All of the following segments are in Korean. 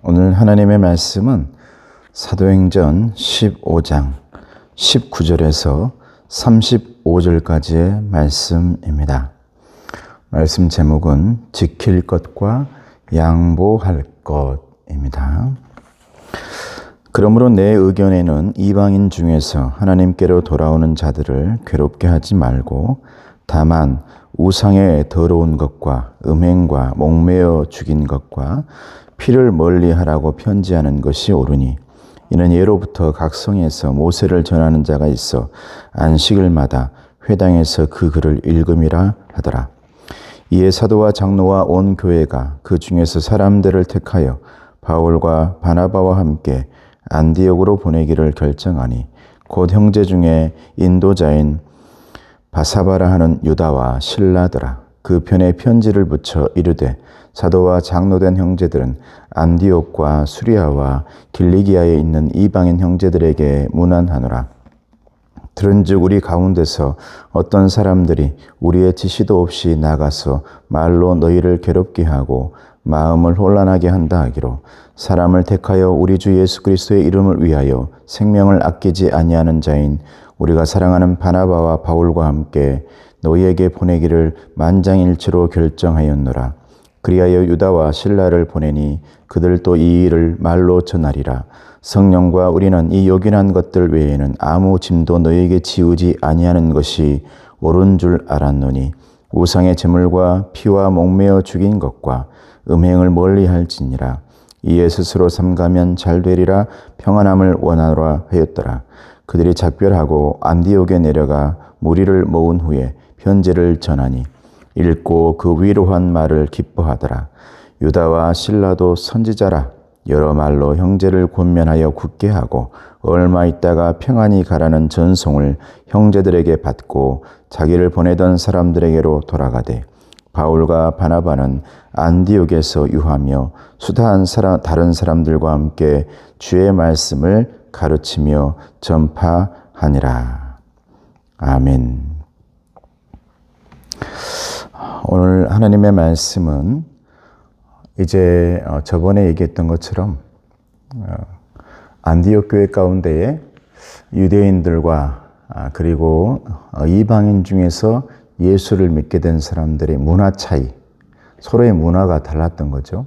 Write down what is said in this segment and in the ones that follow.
오늘 하나님의 말씀은 사도행전 15장 19절에서 35절까지의 말씀입니다. 말씀 제목은 지킬 것과 양보할 것입니다. 그러므로 내 의견에는 이방인 중에서 하나님께로 돌아오는 자들을 괴롭게 하지 말고 다만 우상의 더러운 것과 음행과 목매어 죽인 것과 피를 멀리하라고 편지하는 것이 옳으니 이는 예로부터 각 성에서 모세를 전하는 자가 있어 안식일마다 회당에서 그 글을 읽음이라 하더라. 이에 사도와 장로와 온 교회가 그 중에서 사람들을 택하여 바울과 바나바와 함께 안디옥으로 보내기를 결정하니 곧 형제 중에 인도자인 바사바라 하는 유다와 실라더라. 그 편에 편지를 붙여 이르되 사도와 장로된 형제들은 안디옥과 수리아와 길리기아에 있는 이방인 형제들에게 문안하노라. 들은즉 우리 가운데서 어떤 사람들이 우리의 지시도 없이 나가서 말로 너희를 괴롭게 하고 마음을 혼란하게 한다 하기로 사람을 택하여 우리 주 예수 그리스도의 이름을 위하여 생명을 아끼지 아니하는 자인 우리가 사랑하는 바나바와 바울과 함께 너희에게 보내기를 만장일치로 결정하였노라. 그리하여 유다와 실라를 보내니 그들도 이 일을 말로 전하리라. 성령과 우리는 이 요긴한 것들 외에는 아무 짐도 너희에게 지우지 아니하는 것이 옳은 줄 알았노니 우상의 제물과 피와 목매어 죽인 것과 음행을 멀리할지니라. 이에 스스로 삼가면 잘되리라 평안함을 원하노라 하였더라. 그들이 작별하고 안디옥에 내려가 무리를 모은 후에 편지를 전하니 읽고 그 위로한 말을 기뻐하더라. 유다와 실라도 선지자라 여러 말로 형제를 권면하여 굳게 하고 얼마 있다가 평안히 가라는 전송을 형제들에게 받고 자기를 보내던 사람들에게로 돌아가되 바울과 바나바는 안디옥에서 유하며 수다한 다른 사람들과 함께 주의 말씀을 가르치며 전파하니라. 아멘. 오늘 하나님의 말씀은 이제 저번에 얘기했던 것처럼 안디옥 교회 가운데에 유대인들과 그리고 이방인 중에서 예수를 믿게 된 사람들의 문화 차이, 서로의 문화가 달랐던 거죠.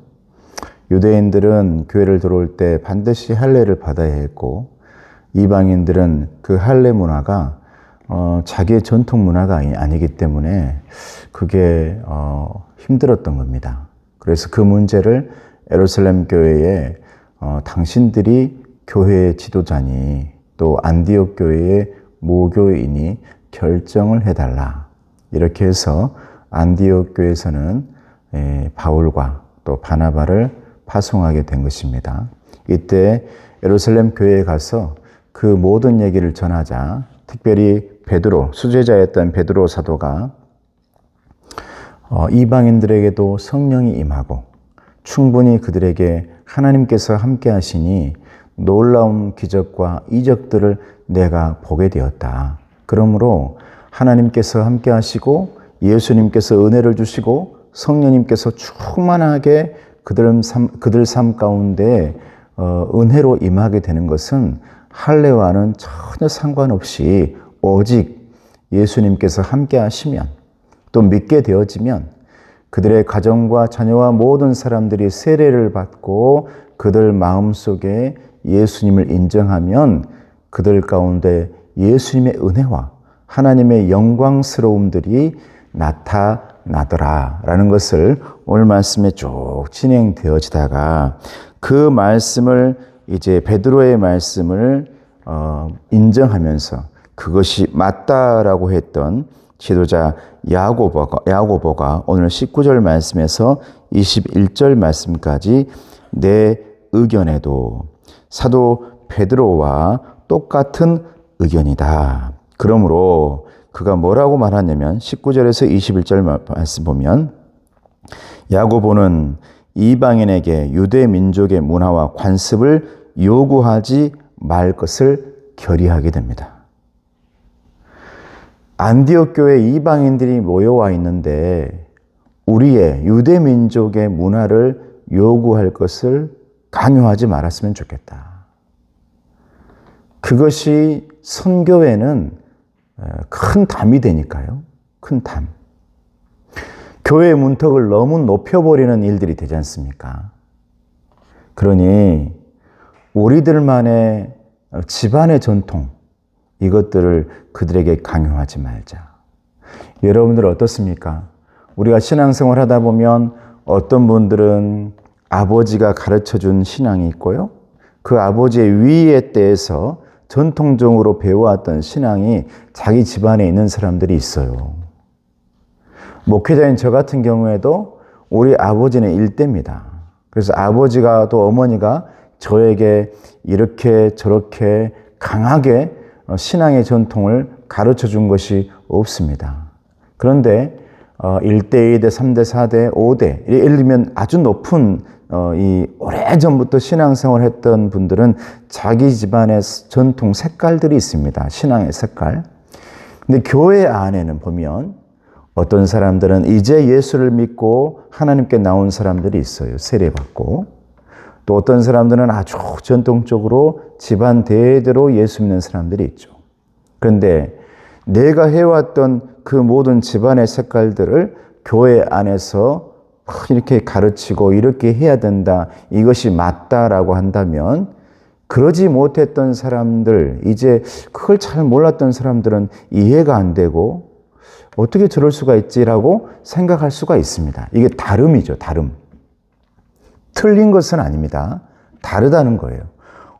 유대인들은 교회를 들어올 때 반드시 할례를 받아야 했고 이방인들은 그 할례 문화가 자기의 전통 문화가 아니기 때문에 그게 힘들었던 겁니다. 그래서 그 문제를 예루살렘 교회에 당신들이 교회의 지도자니 또 안디옥 교회의 모교인이 결정을 해달라. 이렇게 해서 안디옥 교회에서는 바울과 또 바나바를 파송하게 된 것입니다. 이때 예루살렘 교회에 가서 그 모든 얘기를 전하자 특별히 베드로, 수제자였던 베드로 사도가 이방인들에게도 성령이 임하고 충분히 그들에게 하나님께서 함께 하시니 놀라운 기적과 이적들을 내가 보게 되었다. 그러므로 하나님께서 함께 하시고 예수님께서 은혜를 주시고 성령님께서 충만하게 그들 삶 가운데 은혜로 임하게 되는 것은 할례와는 전혀 상관없이 오직 예수님께서 함께 하시면 또 믿게 되어지면 그들의 가정과 자녀와 모든 사람들이 세례를 받고 그들 마음속에 예수님을 인정하면 그들 가운데 예수님의 은혜와 하나님의 영광스러움들이 나타나더라라는 것을 오늘 말씀에 쭉 진행되어지다가 그 말씀을 이제 베드로의 말씀을 인정하면서 그것이 맞다라고 했던 지도자 야고보가 오늘 19절 말씀에서 21절 말씀까지 내 의견에도 사도 베드로와 똑같은 의견이다. 그러므로 그가 뭐라고 말하냐면 19절에서 21절 말씀 보면 야고보는 이방인에게 유대 민족의 문화와 관습을 요구하지 말 것을 결의하게 됩니다. 안디옥 교회 이방인들이 모여와 있는데 우리의 유대 민족의 문화를 요구할 것을 강요하지 말았으면 좋겠다. 그것이 선교에는 큰 담이 되니까요. 큰 담. 교회의 문턱을 너무 높여버리는 일들이 되지 않습니까? 그러니 우리들만의 집안의 전통, 이것들을 그들에게 강요하지 말자. 여러분들 어떻습니까? 우리가 신앙생활 하다 보면 어떤 분들은 아버지가 가르쳐준 신앙이 있고요. 그 아버지의 위에 대해서 전통적으로 배워왔던 신앙이 자기 집안에 있는 사람들이 있어요. 목회자인 저 같은 경우에도 우리 아버지는 일대입니다. 그래서 아버지가 또 어머니가 저에게 이렇게 저렇게 강하게 신앙의 전통을 가르쳐 준 것이 없습니다. 그런데 1대, 2대, 3대, 4대, 5대 예를 들면 아주 높은 이 오래전부터 신앙생활을 했던 분들은 자기 집안의 전통 색깔들이 있습니다. 신앙의 색깔. 근데 교회 안에는 보면 어떤 사람들은 이제 예수를 믿고 하나님께 나온 사람들이 있어요. 세례받고. 또 어떤 사람들은 아주 전통적으로 집안 대대로 예수 믿는 사람들이 있죠. 그런데 내가 해왔던 그 모든 집안의 색깔들을 교회 안에서 이렇게 가르치고 이렇게 해야 된다, 이것이 맞다라고 한다면 그러지 못했던 사람들, 이제 그걸 잘 몰랐던 사람들은 이해가 안 되고 어떻게 저럴 수가 있지라고 생각할 수가 있습니다. 이게 다름이죠, 다름. 틀린 것은 아닙니다. 다르다는 거예요.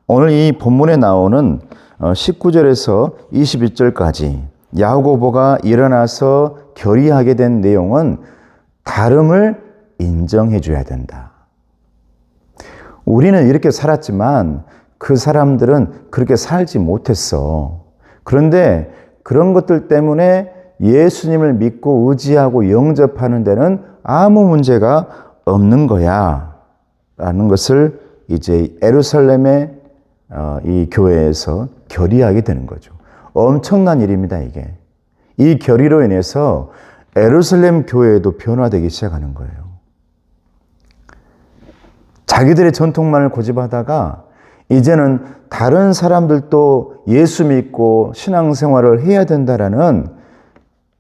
오늘 이 본문에 나오는 19절에서 22절까지 야고보가 일어나서 결의하게 된 내용은 다름을 인정해 줘야 된다. 우리는 이렇게 살았지만 그 사람들은 그렇게 살지 못했어. 그런데 그런 것들 때문에 예수님을 믿고 의지하고 영접하는 데는 아무 문제가 없는 거야 라는 것을 이제 예루살렘의 이 교회에서 결의하게 되는 거죠. 엄청난 일입니다, 이게. 이 결의로 인해서 예루살렘 교회도 변화되기 시작하는 거예요. 자기들의 전통만을 고집하다가 이제는 다른 사람들도 예수 믿고 신앙생활을 해야 된다라는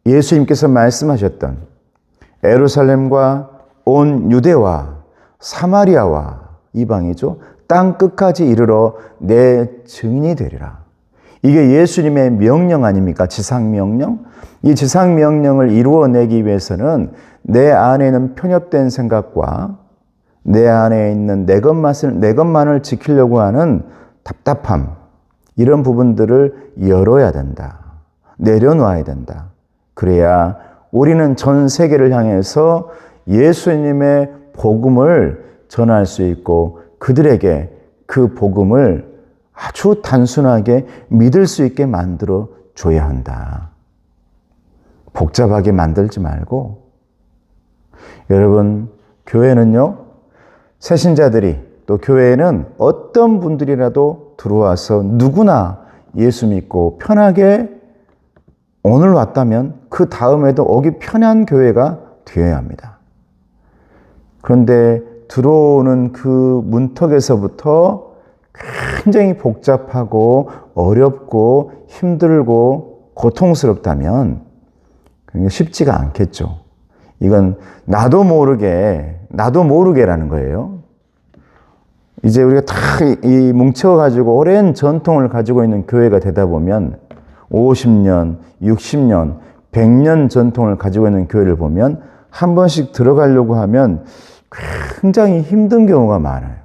예수님께서 말씀하셨던 예루살렘과 온 유대와 사마리아와 이방이죠. 땅 끝까지 이르러 내 증인이 되리라. 이게 예수님의 명령 아닙니까? 지상명령? 이 지상명령을 이루어내기 위해서는 내 안에 있는 편협된 생각과 내 안에 있는 내 것만을 지키려고 하는 답답함, 이런 부분들을 열어야 된다. 내려놔야 된다. 그래야 우리는 전 세계를 향해서 예수님의 복음을 전할 수 있고 그들에게 그 복음을 아주 단순하게 믿을 수 있게 만들어 줘야 한다. 복잡하게 만들지 말고, 여러분, 교회는요, 새신자들이, 또 교회에는 어떤 분들이라도 들어와서 누구나 예수 믿고 편하게 오늘 왔다면 그 다음에도 오기 편한 교회가 되어야 합니다. 그런데 들어오는 그 문턱에서부터 굉장히 복잡하고 어렵고 힘들고 고통스럽다면 굉장히 쉽지가 않겠죠. 이건 나도 모르게라는 거예요. 이제 우리가 다 이 뭉쳐가지고 오랜 전통을 가지고 있는 교회가 되다 보면 50년, 60년, 100년 전통을 가지고 있는 교회를 보면 한 번씩 들어가려고 하면 굉장히 힘든 경우가 많아요.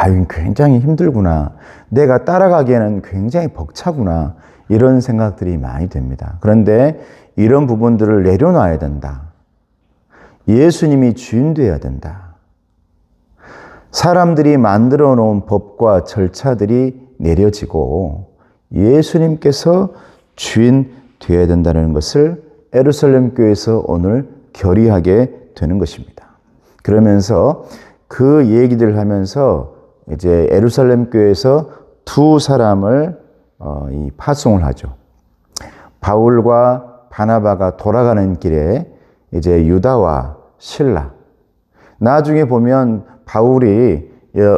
이건 굉장히 힘들구나. 내가 따라가기에는 굉장히 벅차구나. 이런 생각들이 많이 됩니다. 그런데 이런 부분들을 내려놔야 된다. 예수님이 주인 되어야 된다. 사람들이 만들어 놓은 법과 절차들이 내려지고 예수님께서 주인 되어야 된다는 것을 예루살렘 교회에서 오늘 결의하게 되는 것입니다. 그러면서 그 얘기들을 하면서 이제 예루살렘 교회에서 두 사람을 파송을 하죠. 바울과 바나바가 돌아가는 길에 이제 유다와 실라. 나중에 보면 바울이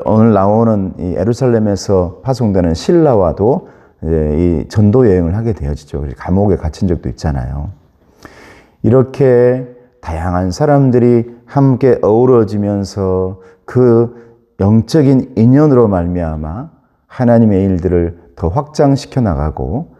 오늘 나오는 이 예루살렘에서 파송되는 실라와도 이제 이 전도 여행을 하게 되어지죠. 감옥에 갇힌 적도 있잖아요. 이렇게 다양한 사람들이 함께 어우러지면서 그 영적인 인연으로 말미암아 하나님의 일들을 더 확장시켜 나가고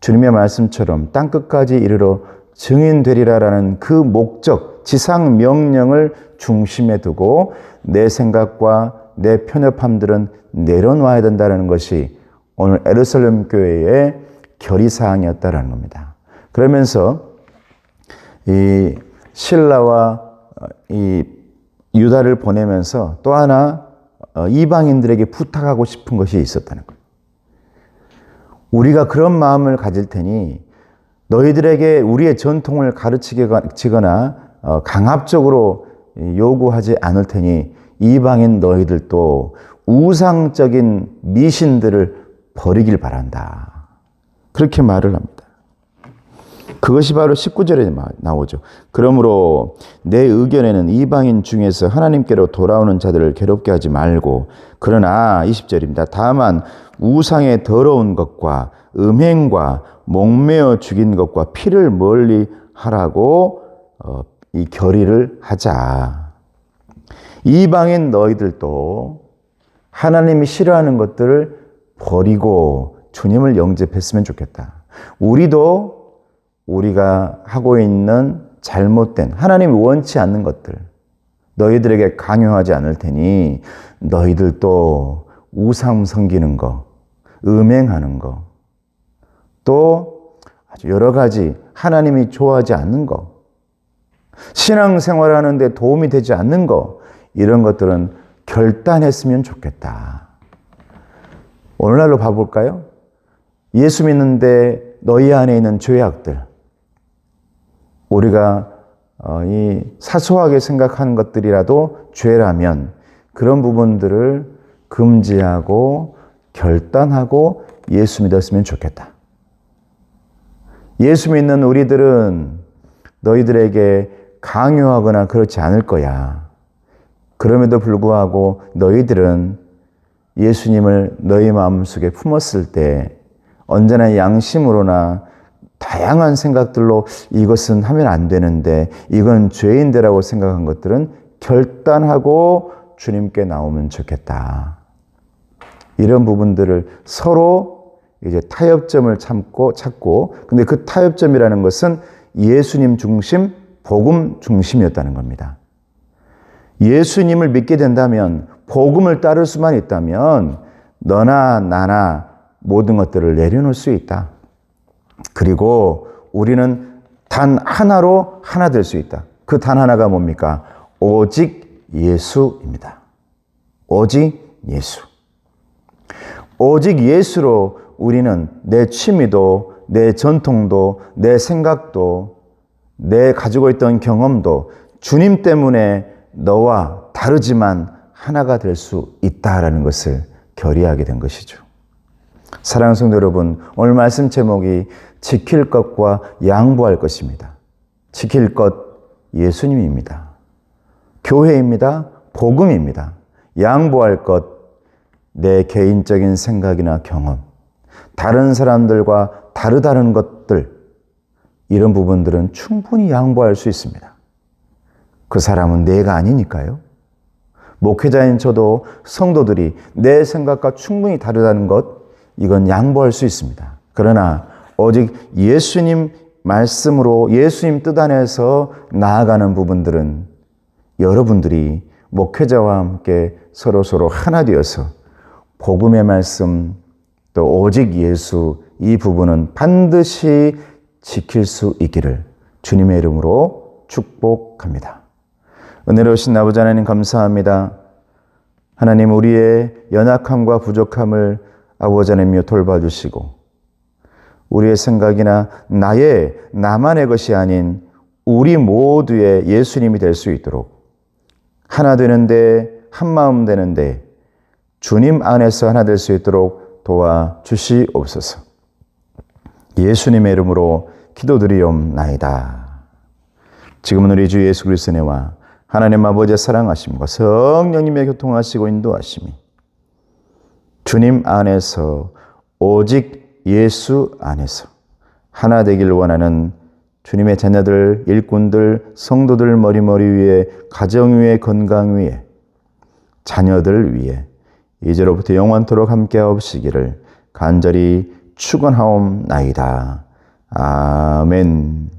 주님의 말씀처럼 땅끝까지 이르러 증인되리라라는 그 목적, 지상 명령을 중심에 두고 내 생각과 내 편협함들은 내려놔야 된다는 것이 오늘 예루살렘 교회의 결의사항이었다라는 겁니다. 그러면서 이 실라와 이 유다를 보내면서 또 하나 이방인들에게 부탁하고 싶은 것이 있었다는 거예요. 우리가 그런 마음을 가질 테니 너희들에게 우리의 전통을 가르치거나 강압적으로 요구하지 않을 테니 이방인 너희들도 우상적인 미신들을 버리길 바란다. 그렇게 말을 합니다. 그것이 바로 19절에 나오죠. 그러므로 내 의견에는 이방인 중에서 하나님께로 돌아오는 자들을 괴롭게 하지 말고 그러나 20절입니다. 다만 우상의 더러운 것과 음행과 목매어 죽인 것과 피를 멀리 하라고 이 결의를 하자. 이방인 너희들도 하나님이 싫어하는 것들을 버리고 주님을 영접했으면 좋겠다. 우리도 우리가 하고 있는 잘못된 하나님이 원치 않는 것들 너희들에게 강요하지 않을 테니 너희들도 우상 섬기는 거, 음행하는 거, 또 아주 여러 가지 하나님이 좋아하지 않는 거, 신앙생활하는 데 도움이 되지 않는 거, 이런 것들은 결단했으면 좋겠다. 오늘날로 봐볼까요? 예수 믿는데 너희 안에 있는 죄악들, 우리가 이 사소하게 생각하는 것들이라도 죄라면 그런 부분들을 금지하고 결단하고 예수 믿었으면 좋겠다. 예수 믿는 우리들은 너희들에게 강요하거나 그렇지 않을 거야. 그럼에도 불구하고 너희들은 예수님을 너희 마음속에 품었을 때 언제나 양심으로나 다양한 생각들로 이것은 하면 안 되는데 이건 죄인데라고 생각한 것들은 결단하고 주님께 나오면 좋겠다. 이런 부분들을 서로 이제 타협점을 찾고 근데 그 타협점이라는 것은 예수님 중심, 복음 중심이었다는 겁니다. 예수님을 믿게 된다면 복음을 따를 수만 있다면 너나 나나 모든 것들을 내려놓을 수 있다. 그리고 우리는 단 하나로 하나 될 수 있다. 그 단 하나가 뭡니까? 오직 예수입니다. 오직 예수. 오직 예수로 우리는 내 취미도, 내 전통도, 내 생각도, 내 가지고 있던 경험도 주님 때문에 너와 다르지만 하나가 될 수 있다라는 것을 결의하게 된 것이죠. 사랑하는 성도 여러분, 오늘 말씀 제목이 지킬 것과 양보할 것입니다. 지킬 것 예수님입니다. 교회입니다. 복음입니다. 양보할 것 내 개인적인 생각이나 경험, 다른 사람들과 다르다는 것들, 이런 부분들은 충분히 양보할 수 있습니다. 그 사람은 내가 아니니까요. 목회자인 저도 성도들이 내 생각과 충분히 다르다는 것, 이건 양보할 수 있습니다. 그러나 오직 예수님 말씀으로 예수님 뜻 안에서 나아가는 부분들은 여러분들이 목회자와 함께 서로 하나 되어서 복음의 말씀 또 오직 예수 이 부분은 반드시 지킬 수 있기를 주님의 이름으로 축복합니다. 은혜로우신 아버지 하나님 감사합니다. 하나님 우리의 연약함과 부족함을 아버지 하나님여 돌봐주시고 우리의 생각이나 나만의 것이 아닌 우리 모두의 예수님이 될 수 있도록 하나 되는데 한마음 되는데 주님 안에서 하나 될 수 있도록 도와주시옵소서. 예수님의 이름으로 기도드리옵나이다. 지금은 우리 주 예수 그리스도의 은혜와 하나님 아버지의 사랑하심과 성령님의 교통하시고 인도하심이 주님 안에서 오직 예수 안에서 하나 되길 원하는 주님의 자녀들, 일꾼들, 성도들 머리머리 위에, 가정 위에, 건강 위에, 자녀들 위에 이제로부터 영원토록 함께하옵시기를 간절히 축원하옵나이다. 아멘.